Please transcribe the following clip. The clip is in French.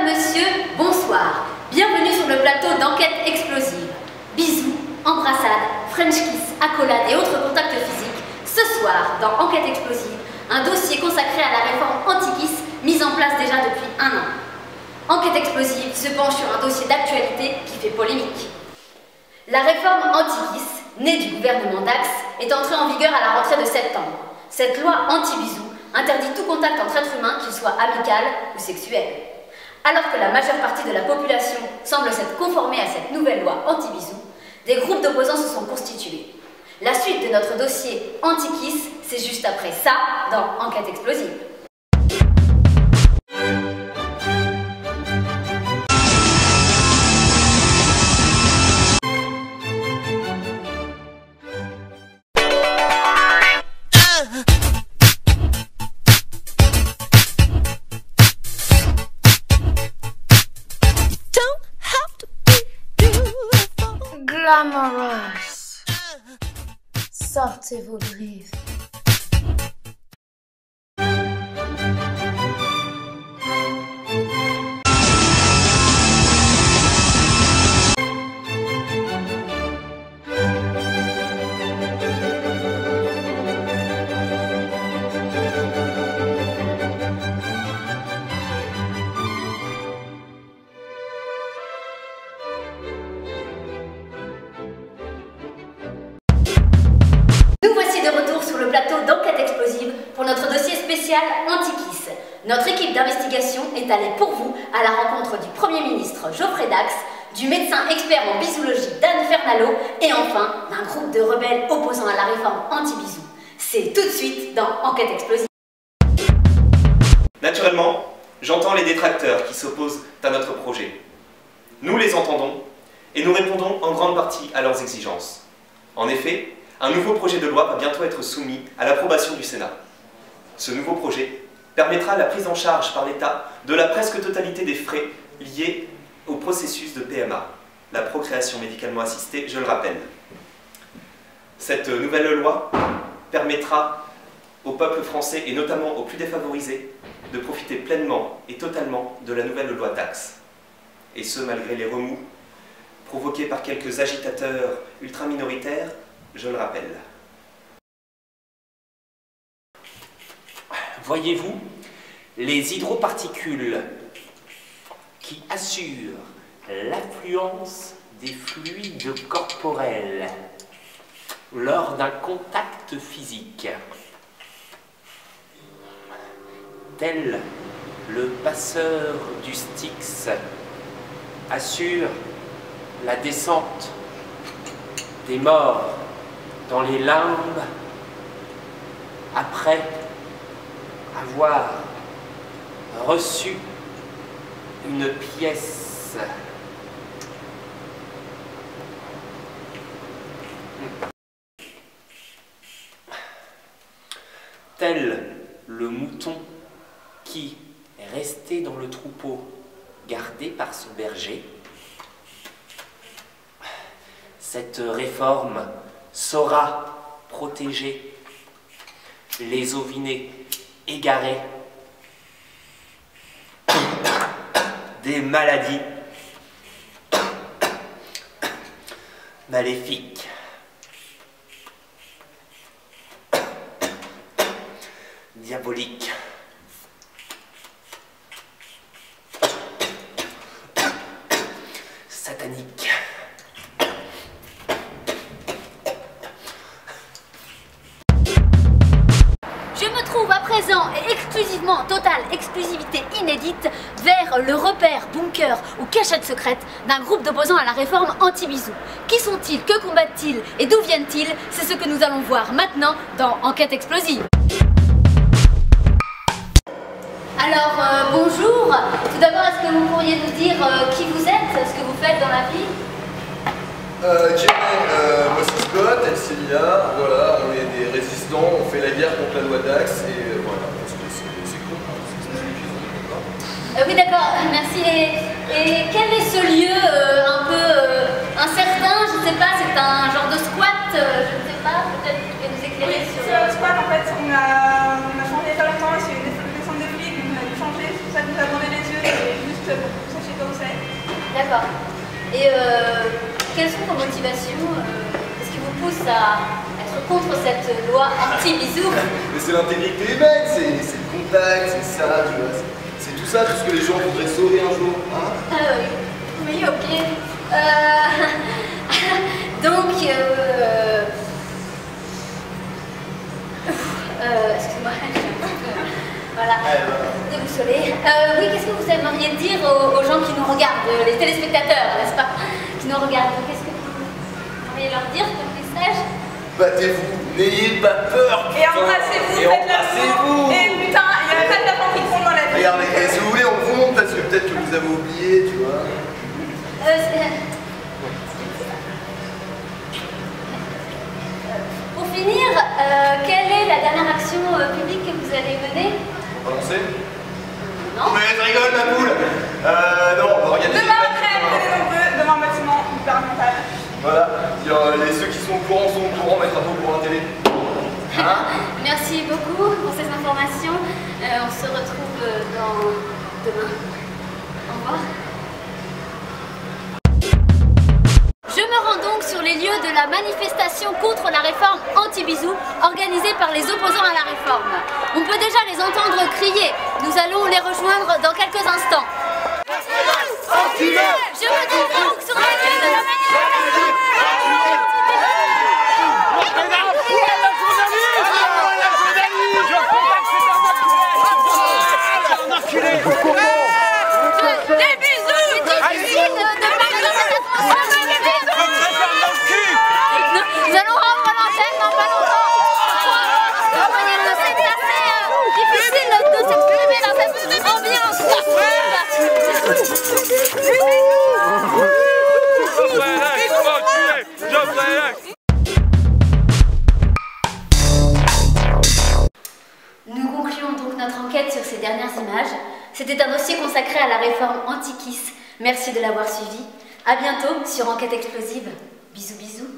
Mesdames, Messieurs, bonsoir. Bienvenue sur le plateau d'Enquête Explosive. Bisous, embrassades, French kiss, accolades et autres contacts physiques. Ce soir, dans Enquête Explosive, un dossier consacré à la réforme anti-kiss mise en place déjà depuis 1 an. Enquête Explosive se penche sur un dossier d'actualité qui fait polémique. La réforme anti-kiss, née du gouvernement Dax, est entrée en vigueur à la rentrée de septembre. Cette loi anti-bisous interdit tout contact entre êtres humains, qu'il soit amical ou sexuel. Alors que la majeure partie de la population semble s'être conformée à cette nouvelle loi anti-bisous, des groupes d'opposants se sont constitués. La suite de notre dossier anti-kiss, c'est juste après ça dans Enquête Explosive. Glamorous. Sortez vos griffes. Pour notre dossier spécial anti-kiss. Notre équipe d'investigation est allée pour vous à la rencontre du Premier ministre Geoffrey Dax, du médecin expert en bisologie Dan Fernalo et enfin d'un groupe de rebelles opposant à la réforme anti-bisous. C'est tout de suite dans Enquête Explosive. Naturellement, j'entends les détracteurs qui s'opposent à notre projet. Nous les entendons et nous répondons en grande partie à leurs exigences. En effet, un nouveau projet de loi va bientôt être soumis à l'approbation du Sénat. Ce nouveau projet permettra la prise en charge par l'État de la presque totalité des frais liés au processus de PMA, la procréation médicalement assistée, je le rappelle. Cette nouvelle loi permettra au peuple français, et notamment aux plus défavorisés, de profiter pleinement et totalement de la nouvelle loi Dax. Et ce, malgré les remous provoqués par quelques agitateurs ultra-minoritaires, je le rappelle. Voyez-vous, les hydroparticules qui assurent l'affluence des fluides corporels lors d'un contact physique, tel le passeur du Styx assure la descente des morts dans les limbes après avoir reçu une pièce tel le mouton qui est resté dans le troupeau gardé par son berger. Cette réforme saura protéger les ovinés égarés des maladies maléfiques. Diaboliques. Sataniques. Je me trouve à présent et exclusivement en totale exclusivité inédite vers le repère, bunker ou cachette secrète d'un groupe d'opposants à la réforme anti-bisous. Qui sont-ils? Que combattent-ils? Et d'où viennent-ils? C'est ce que nous allons voir maintenant dans Enquête Explosive. Alors, bonjour. Tout d'abord, est-ce que vous pourriez nous dire qui vous êtes, ce que vous faites dans la vie? Moi c'est Scott, elle c'est Lila, voilà, on est des résistants, on fait la guerre contre la loi Dax et voilà, parce que c'est con, Oui, d'accord, merci. Et quel est ce lieu un peu incertain? Je ne sais pas, c'est un genre de squat, je ne sais pas, peut-être que tu peux nous éclairer sur... C'est un squat en fait, on a changé totalement, c'est une descente de flics, donc on a dû changer, c'est pour ça que nous avons les yeux, c'est juste Et quelles sont vos motivations? Qu'est-ce qui vous pousse à être contre cette loi anti-bisous? Mais c'est l'intégrité humaine, c'est le contact, c'est ça, tu vois. C'est tout ça, tout ce que les gens voudraient sauver un jour, hein? Oui, ok. Donc, excusez-moi, voilà, déboussolée. Oui, qu'est-ce que vous aimeriez dire aux gens qui nous regardent, les téléspectateurs, n'est-ce pas, qui nous regardent? Qu'est-ce que vous aimeriez leur dire comme message? Battez-vous, n'ayez pas peur, putain. Et embrassez-vous, et embrassez-vous. Et putain, il y a pas de la qui fond dans la vie. Regardez, si vous voulez, on vous montre parce que peut-être que vous avez oublié, tu vois. Pour finir, quelle est la dernière action publique que vous allez mener? On va lancer? Non? Mais je rigole, ma poule. Non, on va organiser. Demain après, venez nombreux, devant un bâtiment hyper mental. Voilà, ceux qui sont au courant, mettre un peu pour la télé. Hein? Merci beaucoup pour ces informations. On se retrouve demain. Au revoir. Je me rends donc sur les lieux de la manifestation contre la réforme anti-bisous organisée par les opposants à la réforme. On peut déjà les entendre crier. Nous allons les rejoindre dans quelques instants. Je me trouve donc sur les lieux de la manifestation. Des bisous! C'est difficile de parler dans cette atmosphère. Nous allons rendre l'antenne dans pas longtemps. Vous voyez que c'est assez difficile de s'exprimer dans cette ambiance. Nous concluons donc notre enquête sur ces dernières images. C'était un dossier consacré à la réforme anti-kiss. Merci de l'avoir suivi. À bientôt sur Enquête Explosive. Bisous bisous.